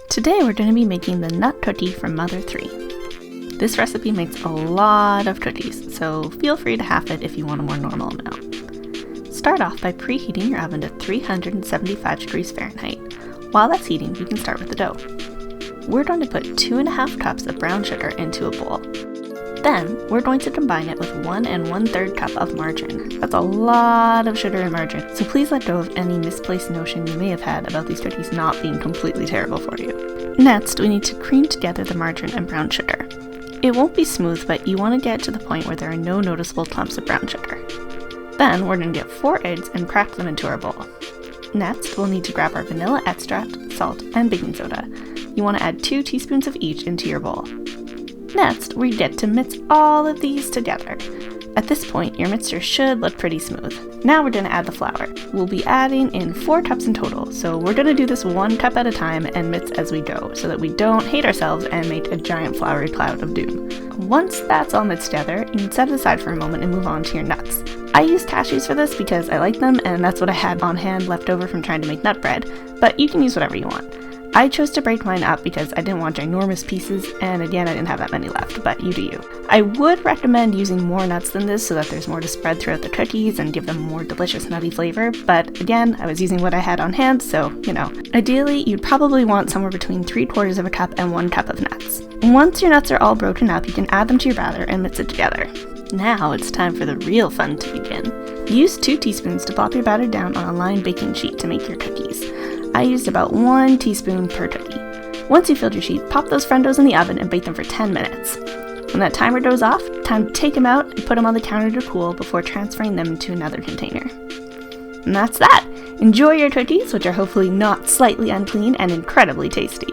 Today we're going to be making the nut cookie from Mother 3. This recipe makes a lot of cookies, so feel free to half it if you want a more normal amount. Start off by preheating your oven to 375 degrees Fahrenheit. While that's heating, you can start with the dough. We're going to put 2.5 cups of brown sugar into a bowl. Then, we're going to combine it with 1 1/3 cup of margarine. That's a lot of sugar and margarine, so please let go of any misplaced notion you may have had about these cookies not being completely terrible for you. Next, we need to cream together the margarine and brown sugar. It won't be smooth, but you want to get to the point where there are no noticeable clumps of brown sugar. Then, we're going to get 4 eggs and crack them into our bowl. Next, we'll need to grab our vanilla extract, salt, and baking soda. You want to add 2 teaspoons of each into your bowl. Next, we get to mix all of these together. At this point, your mixture should look pretty smooth. Now we're going to add the flour. We'll be adding in 4 cups in total, so we're going to do this 1 cup at a time and mix as we go, so that we don't hate ourselves and make a giant floury cloud of doom. Once that's all mixed together, you can set it aside for a moment and move on to your nuts. I use cashews for this because I like them, and that's what I had on hand left over from trying to make nut bread, but you can use whatever you want. I chose to break mine up because I didn't want ginormous pieces, and again, I didn't have that many left, but you do you. I would recommend using more nuts than this so that there's more to spread throughout the cookies and give them more delicious nutty flavor, but again, I was using what I had on hand, so, Ideally, you'd probably want somewhere between 3/4 of a cup and 1 cup of nuts. Once your nuts are all broken up, you can add them to your batter and mix it together. Now it's time for the real fun to begin. Use 2 teaspoons to plop your batter down on a lined baking sheet to make your cookies. I used about 1 teaspoon per cookie. Once you filled your sheet, pop those friendos in the oven and bake them for 10 minutes. When that timer goes off, time to take them out and put them on the counter to cool before transferring them to another container. And that's that! Enjoy your cookies, which are hopefully not slightly unclean and incredibly tasty.